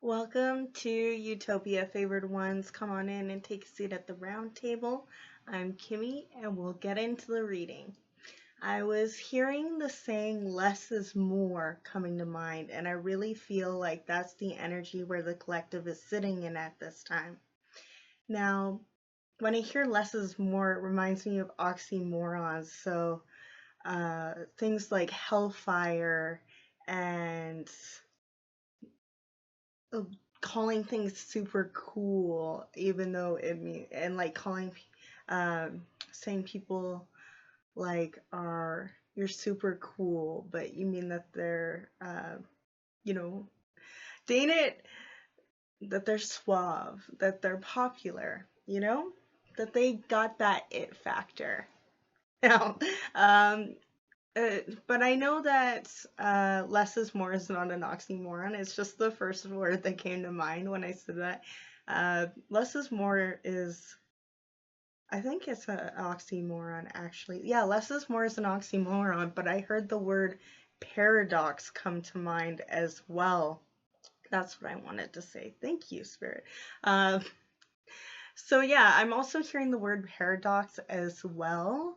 Welcome to Utopia, favored ones. Come on in and take a seat at the round table. I'm Kymmy, and we'll get into the reading. I was hearing the saying less is more coming to mind, and I really feel like that's the energy where the collective is sitting in at this time. Now, when I hear less is more, it reminds me of oxymorons. So things like hellfire and calling things super cool, even though it mean and like saying people like are you're super cool, but you mean that they're you know dang it, that they're suave, that they're popular, that they got that it factor. Now, but I know that less is more is not an oxymoron. It's just the first word that came to mind when I said that. Less is more is, I think it's an oxymoron actually. Yeah, less is more is an oxymoron, but I heard the word paradox come to mind as well. That's what I wanted to say. Thank you, Spirit. So yeah, I'm also hearing the word paradox as well.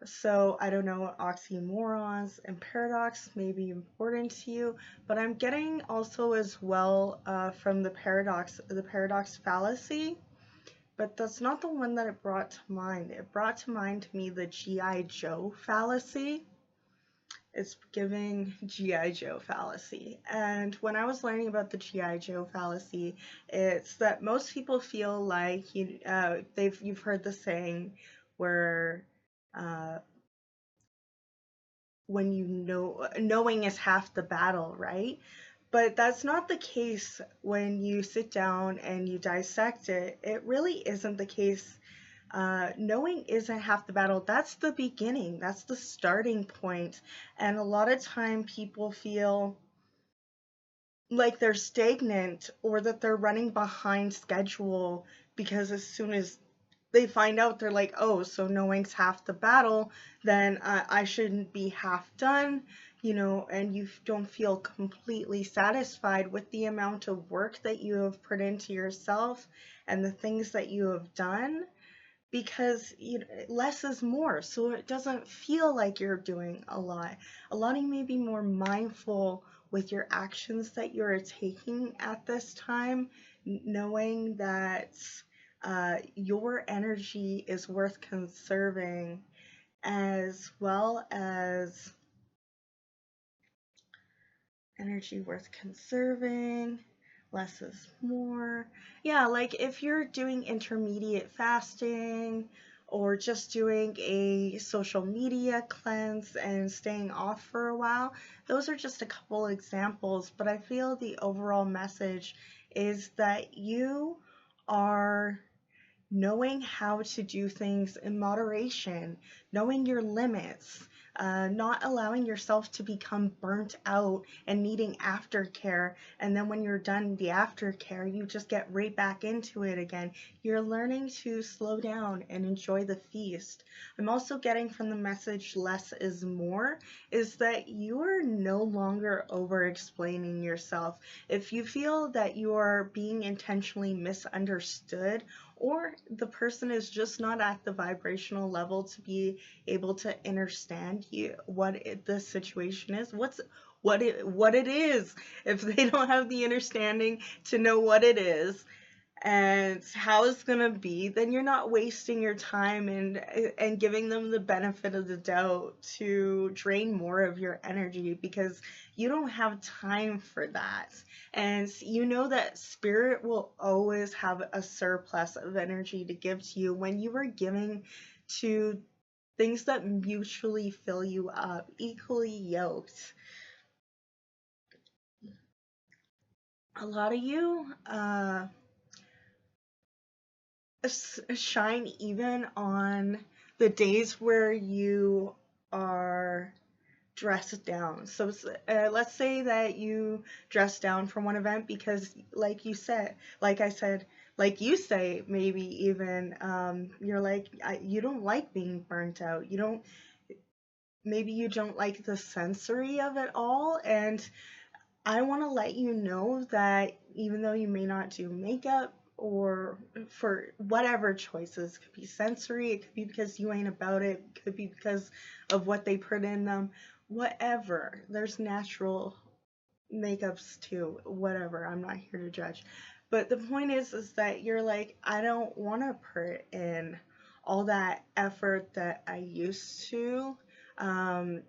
So I don't know, oxymorons and paradox may be important to you, but I'm getting also as well from the paradox fallacy, but that's not the one that it brought to mind. It brought to mind to me the G.I. Joe fallacy. It's giving G.I. Joe fallacy. And when I was learning about the G.I. Joe fallacy, it's that most people feel like you've heard the saying where when knowing is half the battle, right? But that's not the case when you sit down and you dissect it. It really isn't the case. Knowing isn't half the battle. That's the beginning. That's the starting point. And a lot of time people feel like they're stagnant or that they're running behind schedule because as soon as they find out, they're like, oh, so knowing's half the battle, then I shouldn't be half done, and you don't feel completely satisfied with the amount of work that you have put into yourself and the things that you have done, because less is more. So it doesn't feel like you're doing a lot. A lot of you may be more mindful with your actions that you're taking at this time, knowing that your energy is worth conserving, as well as energy worth conserving. Less is more. Yeah, like if you're doing intermediate fasting or just doing a social media cleanse and staying off for a while, those are just a couple examples, but I feel the overall message is that you are knowing how to do things in moderation, knowing your limits, not allowing yourself to become burnt out and needing aftercare. And then when you're done the aftercare, you just get right back into it again. You're learning to slow down and enjoy the feast. I'm also getting from the message less is more is that you are no longer over explaining yourself. If you feel that you are being intentionally misunderstood, or the person is just not at the vibrational level to be able to understand the situation is, what it is, if they don't have the understanding to know what it is and how it's going to be, then you're not wasting your time and giving them the benefit of the doubt to drain more of your energy, because you don't have time for that. And you know that spirit will always have a surplus of energy to give to you when you are giving to things that mutually fill you up, equally yoked. A lot of you shine even on the days where you are dressed down. So let's say that you dress down for one event because, like you say, maybe even you're like, you don't like being burnt out. Maybe you don't like the sensory of it all, and I want to let you know that even though you may not do makeup or for whatever choices. It could be sensory, it could be because you ain't about it, it could be because of what they put in them, whatever. There's natural makeups too, whatever. I'm not here to judge. But the point is that you're like, I don't want to put in all that effort that I used to. Um,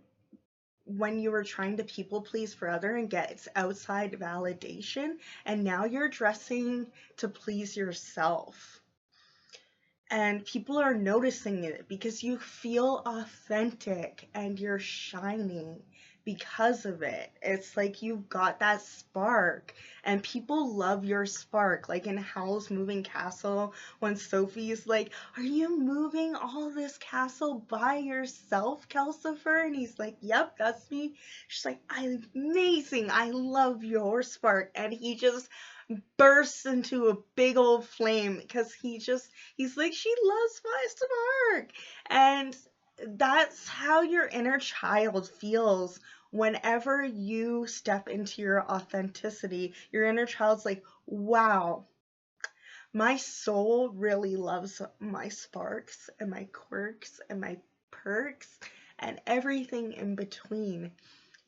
when you were trying to people please for other and get outside validation, and now you're dressing to please yourself, and people are noticing it because you feel authentic and you're shining because of it. It's like you've got that spark, and people love your spark. Like in Howl's Moving Castle, when Sophie's like, "Are you moving all this castle by yourself, Calcifer?" And he's like, "Yep, that's me." She's like, "I'm amazing. I love your spark." And he just bursts into a big old flame because he's like, she loves my spark. And that's how your inner child feels whenever you step into your authenticity. Your inner child's like, wow, my soul really loves my sparks and my quirks and my perks and everything in between.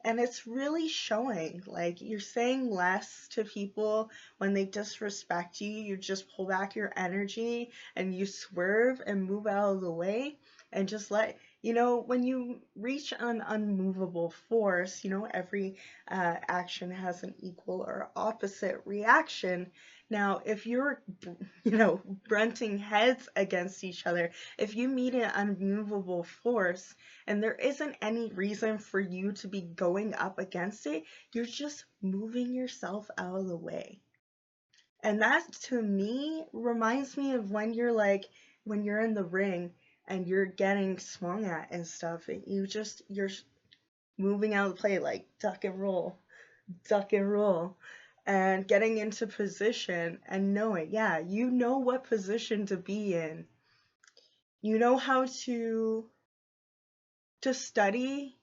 And it's really showing. Like, you're saying less to people when they disrespect you. You just pull back your energy and you swerve and move out of the way and just let, when you reach an unmovable force, every action has an equal or opposite reaction. Now, if you're, grunting heads against each other, if you meet an unmovable force, and there isn't any reason for you to be going up against it, you're just moving yourself out of the way. And that, to me, reminds me of when you're in the ring and you're getting swung at and stuff, and you're moving out of the play, like duck and roll, and getting into position and knowing, yeah, you know what position to be in. You know how to study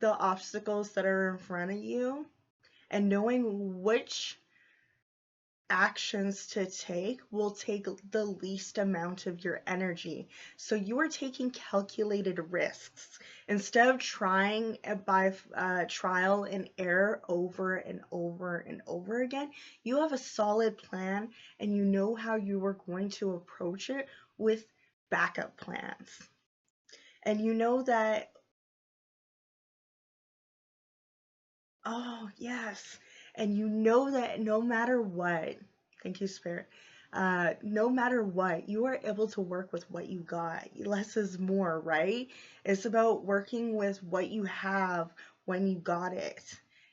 the obstacles that are in front of you, and knowing which actions to take will take the least amount of your energy. So you are taking calculated risks instead of trying by trial and error over and over and over again. You have a solid plan, and you know how you are going to approach it with backup plans. And you know that, oh, yes. And you know that no matter what, thank you, Spirit, no matter what, you are able to work with what you got. Less is more, right? It's about working with what you have when you got it.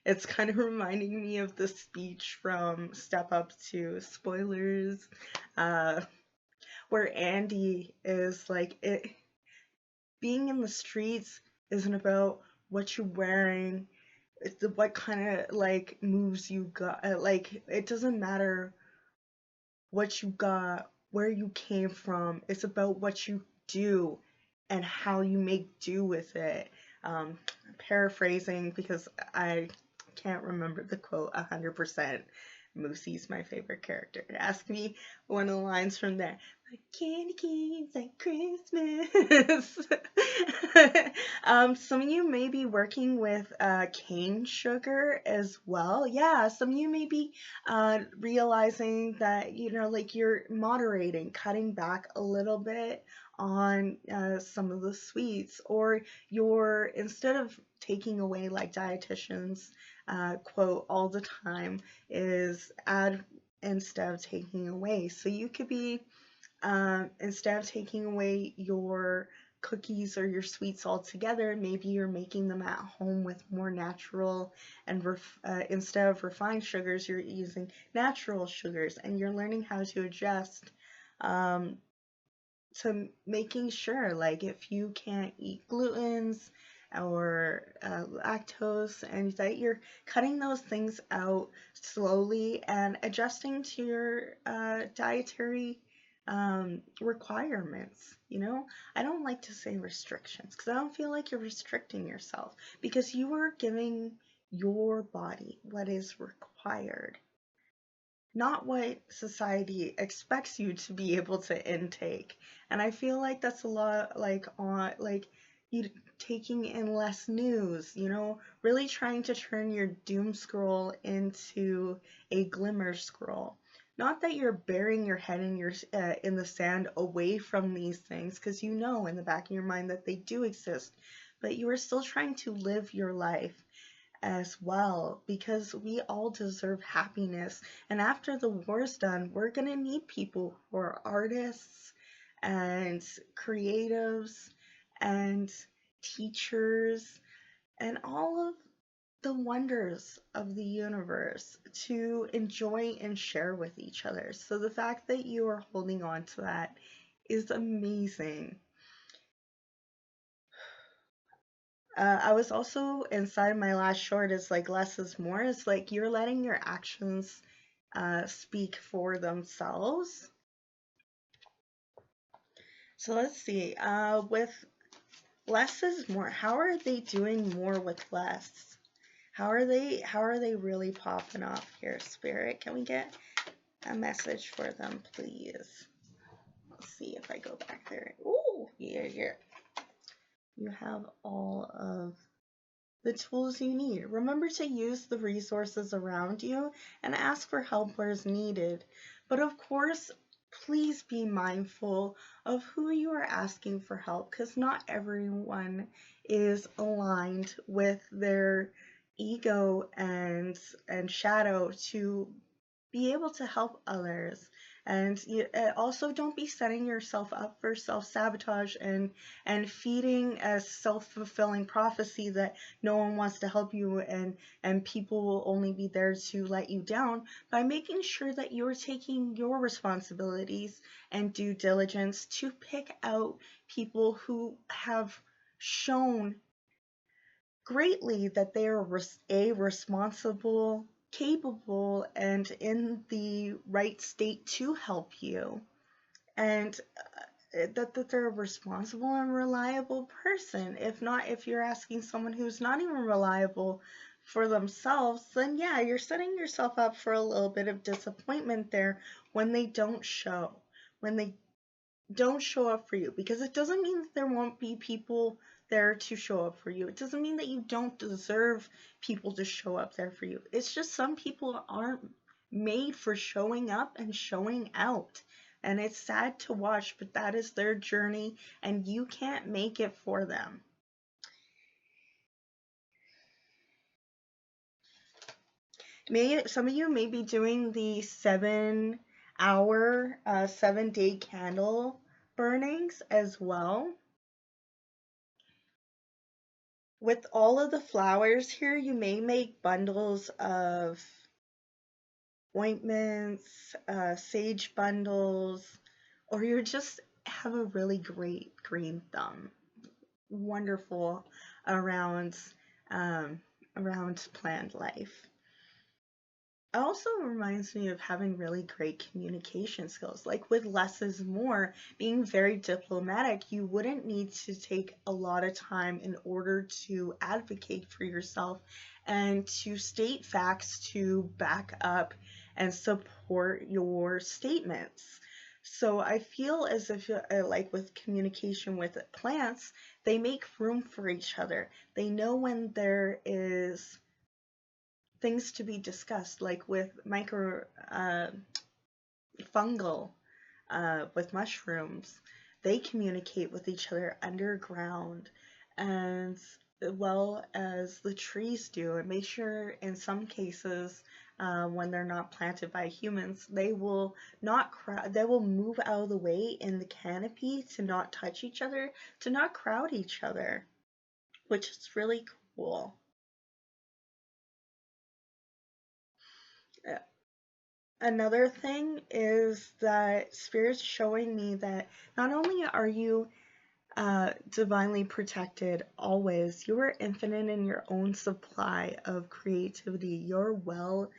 It's kind of reminding me of the speech from Step Up to Spoilers, uh, where Andy is like, being in the streets isn't about what you're wearing, it's what kind of like moves you got. Like, it doesn't matter what you got, where you came from. It's about what you do and how you make do with it. Paraphrasing because I can't remember the quote 100%. Moosey's my favorite character. Ask me one of the lines from there. Like candy canes at Christmas. Some of you may be working with cane sugar as well. Yeah, some of you may be realizing that, like you're moderating, cutting back a little bit on some of the sweets, or you're, instead of taking away, like dietitians quote all the time, is add instead of taking away. So you could be, instead of taking away your cookies or your sweets altogether, maybe you're making them at home with more natural and instead of refined sugars, you're using natural sugars, and you're learning how to adjust to making sure, like, if you can't eat glutens or lactose, and that you're cutting those things out slowly and adjusting to your dietary requirements. I don't like to say restrictions because I don't feel like you're restricting yourself, because you are giving your body what is required. not what society expects you to be able to intake. And I feel like that's a lot like on like you taking in less news, you know, really trying to turn your doom scroll into a glimmer scroll. Not that you're burying your head in the sand away from these things, because you know in the back of your mind that they do exist, but you are still trying to live your life as well, because we all deserve happiness. And after the war's done, we're going to need people who are artists and creatives and teachers and all of the wonders of the universe to enjoy and share with each other. So the fact that you are holding on to that is amazing. I was also inside my last short is like less is more. It's like you're letting your actions speak for themselves. So let's see. With less is more, how are they doing more with less? How are they really popping off here, Spirit? Can we get a message for them, please? Let's see if I go back there. Ooh, yeah, here. You have all of the tools you need. Remember to use the resources around you and ask for help where is needed. But of course, please be mindful of who you are asking for help, because not everyone is aligned with their ego and shadow to be able to help others. And also don't be setting yourself up for self-sabotage and feeding a self-fulfilling prophecy that no one wants to help you, and people will only be there to let you down, by making sure that you're taking your responsibilities and due diligence to pick out people who have shown greatly that they are responsible, capable, and in the right state to help you, and that they're a responsible and reliable person. If not, if you're asking someone who's not even reliable for themselves, then yeah, you're setting yourself up for a little bit of disappointment there when they don't show, when they don't show up for you, because it doesn't mean that there won't be people there to show up for you. It doesn't mean that you don't deserve people to show up there for you. It's just some people aren't made for showing up and showing out. And it's sad to watch, but that is their journey and you can't make it for them. Some of you may be doing the 7-hour, 7-day candle burnings as well. With all of the flowers here, you may make bundles of ointments, sage bundles, or you just have a really great green thumb. Wonderful around around planned life. It also reminds me of having really great communication skills. Like with less is more, being very diplomatic, you wouldn't need to take a lot of time in order to advocate for yourself and to state facts to back up and support your statements. So I feel as if, like with communication with plants, they make room for each other. They know when there is things to be discussed, like with fungal, with mushrooms. They communicate with each other underground, and well as the trees do, and make sure in some cases, when they're not planted by humans, they will not they will move out of the way in the canopy to not touch each other, to not crowd each other, which is really cool. Another thing is that Spirit's showing me that not only are you divinely protected always, you are infinite in your own supply of creativity. Your well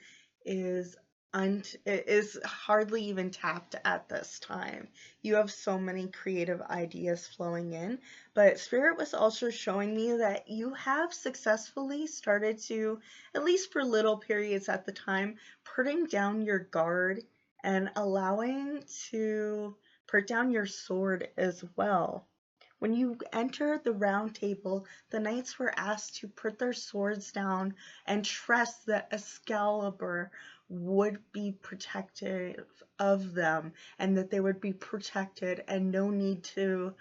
is it is hardly even tapped at this time. You have so many creative ideas flowing in, but Spirit was also showing me that you have successfully started to, at least for little periods at the time, putting down your guard and allowing to put down your sword as well. When you entered the round table, the knights were asked to put their swords down and trust that Excalibur would be protective of them and that they would be protected and no need to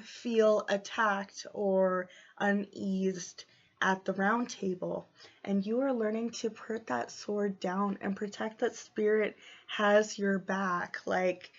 feel attacked or uneased at the round table. And you are learning to put that sword down and protect that Spirit has your back. Like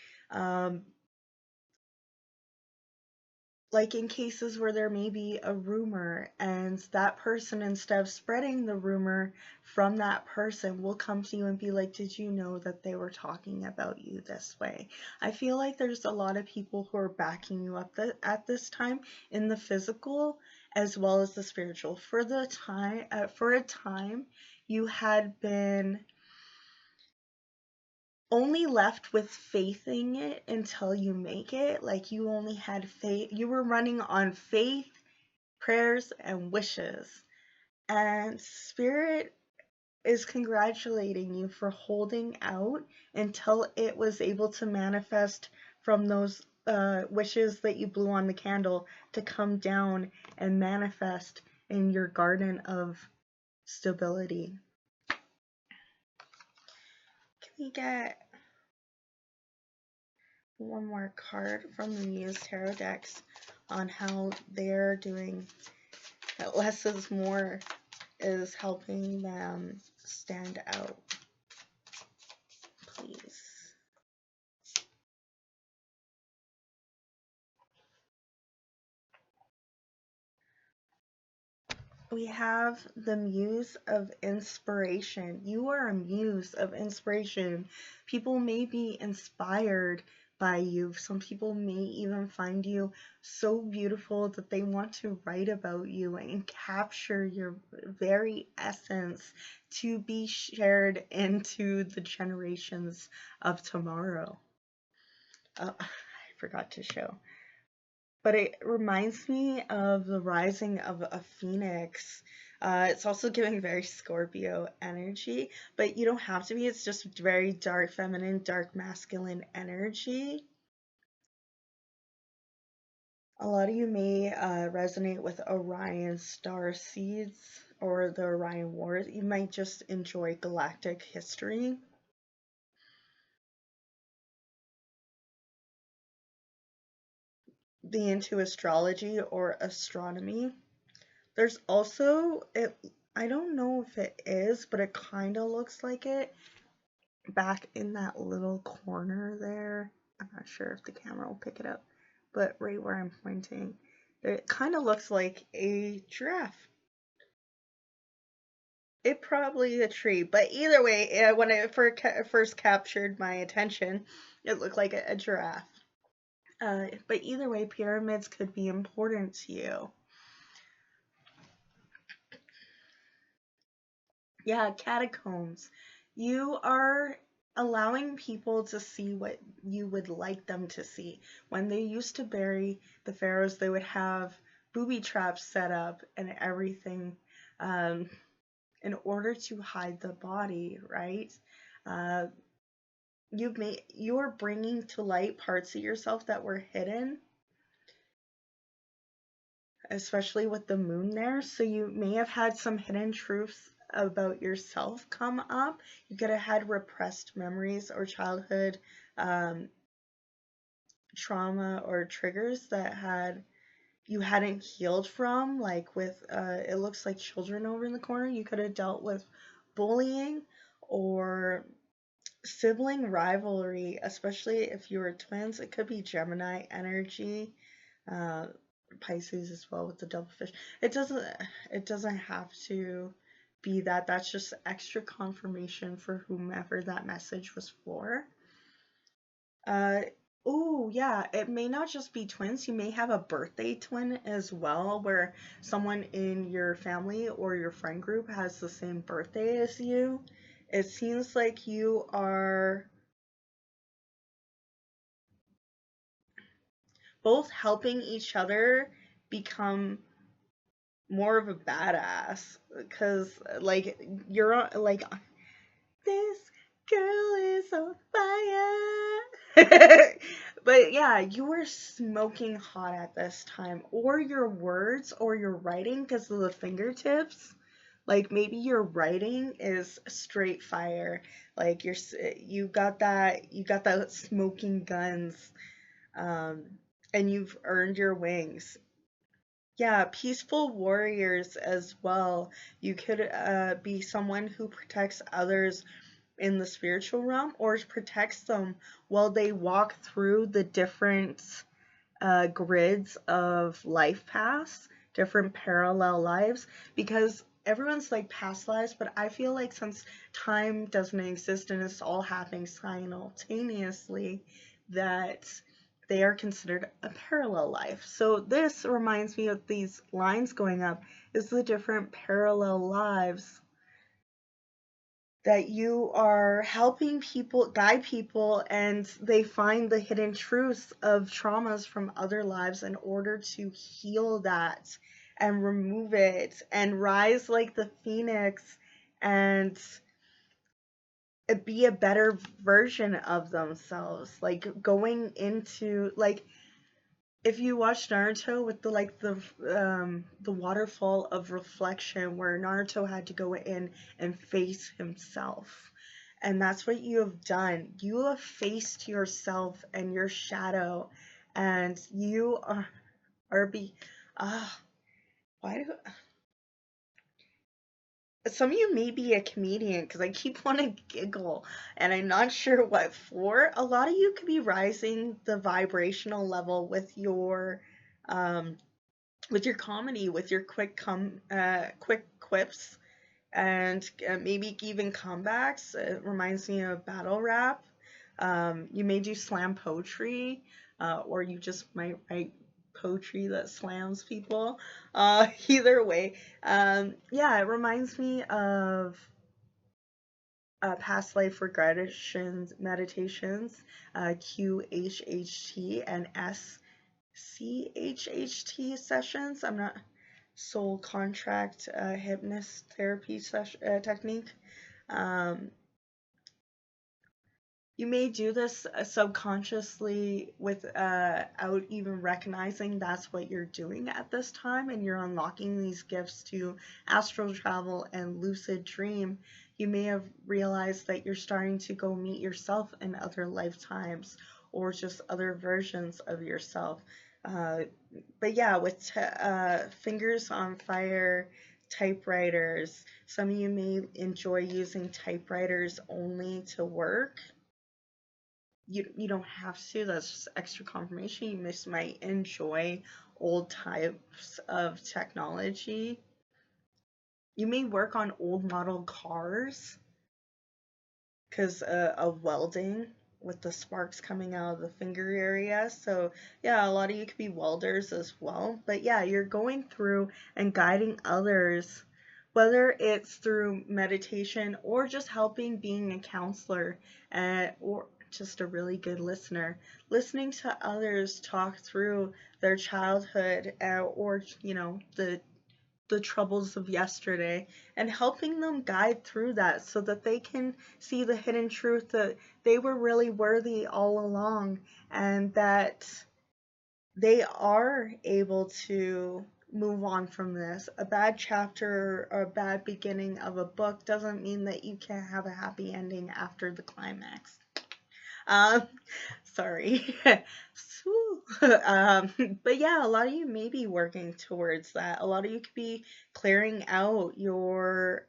in cases where there may be a rumor and that person, instead of spreading the rumor from that person, will come to you and be like, did you know that they were talking about you this way? I feel like there's a lot of people who are backing you up at this time in the physical as well as the spiritual. For a time, you had been only left with faithing it until you make it. Like you only had faith, you were running on faith, prayers, and wishes. And Spirit is congratulating you for holding out until it was able to manifest from those wishes that you blew on the candle to come down and manifest in your garden of stability. Can we get one more card from the Muse Tarot decks on how they're doing that less is more is helping them stand out, please. We have the Muse of Inspiration. You are a muse of inspiration. People may be inspired by you. Some people may even find you so beautiful that they want to write about you and capture your very essence to be shared into the generations of tomorrow. I forgot to show. But it reminds me of the rising of a phoenix. It's also giving very Scorpio energy, but you don't have to be. It's just very dark feminine, dark masculine energy. A lot of you may resonate with Orion Starseeds or the Orion Wars. You might just enjoy galactic history. Be into astrology or astronomy. There's also, I don't know if it is, but it kind of looks like it back in that little corner there. I'm not sure if the camera will pick it up, but right where I'm pointing, it kind of looks like a giraffe. It probably a tree, but either way, when it first captured my attention, it looked like a giraffe. But either way, pyramids could be important to you. Yeah, catacombs. You are allowing people to see what you would like them to see. When they used to bury the pharaohs, they would have booby traps set up and everything in order to hide the body, right? Uh, you're bringing to light parts of yourself that were hidden, especially with the moon there. So you may have had some hidden truths about yourself come up. You could have had repressed memories or childhood trauma or triggers that you hadn't healed from, like with it looks like children over in the corner. You could have dealt with bullying or sibling rivalry, especially if you were twins. It could be Gemini energy. Pisces as well with the devilfish. It doesn't have to be that. That's just extra confirmation for whomever that message was for. Oh, yeah, it may not just be twins. You may have a birthday twin as well, where someone in your family or your friend group has the same birthday as you. It seems like you are both helping each other become more of a badass because like like this girl is on fire. But yeah, you were smoking hot at this time, or your words or your writing because of the fingertips. Like maybe your writing is straight fire. Like you got that smoking guns, um, and you've earned your wings. Yeah, peaceful warriors as well. You could be someone who protects others in the spiritual realm or protects them while they walk through the different grids of life paths, different parallel lives, because everyone's like past lives, but I feel like since time doesn't exist and it's all happening simultaneously, that they are considered a parallel life. So this reminds me of these lines going up is the different parallel lives that you are helping people guide people and they find the hidden truths of traumas from other lives in order to heal that and remove it and rise like the phoenix and be a better version of themselves, like going into like if you watch Naruto with the waterfall of reflection where Naruto had to go in and face himself. And that's what you have done. You have faced yourself and your shadow and you are be why do some of you may be a comedian because I keep wanting to giggle and I'm not sure what for. A lot of you could be rising the vibrational level um with your comedy, with your quick quips, and maybe even comebacks. It reminds me of battle rap. You may do slam poetry, or you just might write poetry that slams people. Either way, yeah, it reminds me of past life regressions meditations, QHHT and SCHHT sessions. I'm not soul contract hypnotherapy technique. Um, you may do this subconsciously without even recognizing that's what you're doing at this time, and you're unlocking these gifts to astral travel and lucid dream. You may have realized that you're starting to go meet yourself in other lifetimes or just other versions of yourself. Uh, but yeah, with fingers on fire, typewriters, some of you may enjoy using typewriters only to work. You don't have to. That's just extra confirmation. You just might enjoy old types of technology. You may work on old model cars because of welding with the sparks coming out of the finger area. So yeah, a lot of you could be welders as well. But yeah, you're going through and guiding others, whether it's through meditation or just helping being a counselor, or just a really good listener, listening to others talk through their childhood, or the troubles of yesterday and helping them guide through that so that they can see the hidden truth that they were really worthy all along and that they are able to move on from this. A bad chapter or a bad beginning of a book doesn't mean that you can't have a happy ending after the climax. Um, Sorry. But yeah, a lot of you may be working towards that. A lot of you could be clearing out your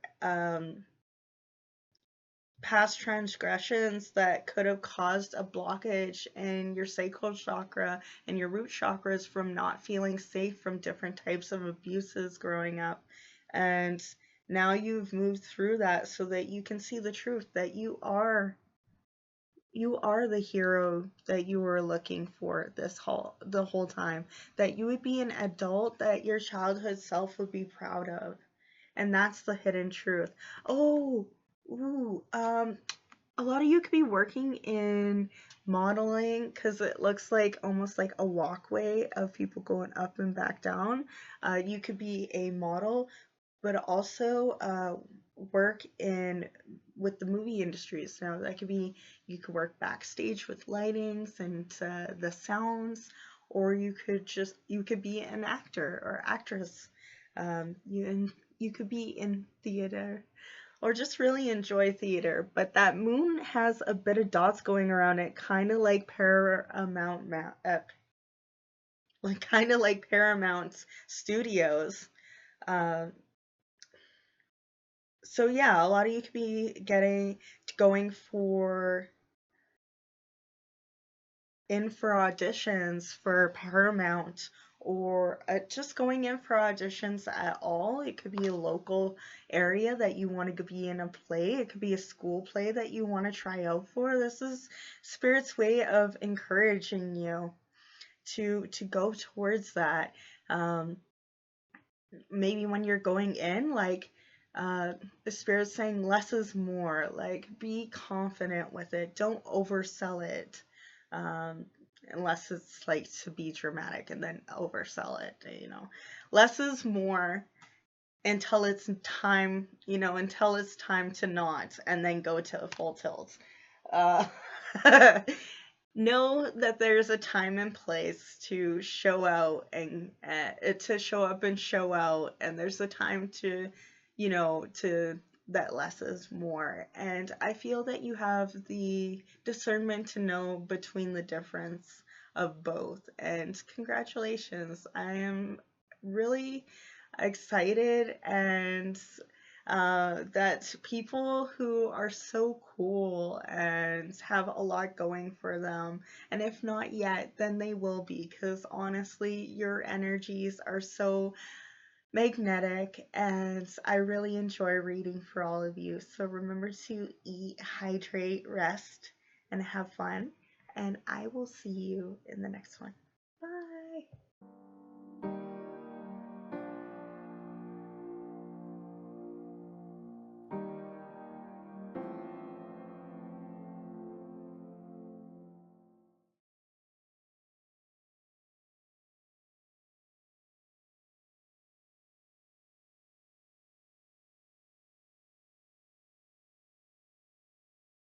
past transgressions that could have caused a blockage in your sacral chakra and your root chakras from not feeling safe from different types of abuses growing up. And now you've moved through that so that you can see the truth that you are you are the hero that you were looking for the whole time. That you would be an adult that your childhood self would be proud of. And that's the hidden truth. Oh, ooh, a lot of you could be working in modeling because it looks like almost like a walkway of people going up and back down. You could be a model, but also work in with the movie industries. Now that could be you could work backstage with lightings and the sounds, or you could be an actor or actress. You could be in theater or just really enjoy theater. But that moon has a bit of dots going around it, kind of like Paramount Studios. Uh, so yeah, a lot of you could be going for auditions for Paramount or just going in for auditions at all. It could be a local area that you want to be in a play. It could be a school play that you want to try out for. This is Spirit's way of encouraging you to go towards that. Maybe when you're going in, like the Spirit's saying less is more. Like be confident with it. Don't oversell it. Um, Unless it's like to be dramatic and then oversell it, Less is more until it's until it's time to not and then go to a full tilt. Uh, know that there's a time and place to show out and to show up and show out, and there's a time to that less is more. And I feel that you have the discernment to know between the difference of both. And congratulations. I am really excited and that people who are so cool and have a lot going for them, and if not yet, then they will be, because honestly, your energies are so magnetic, and I really enjoy reading for all of you. So remember to eat, hydrate, rest, and have fun. And I will see you in the next one. Bye.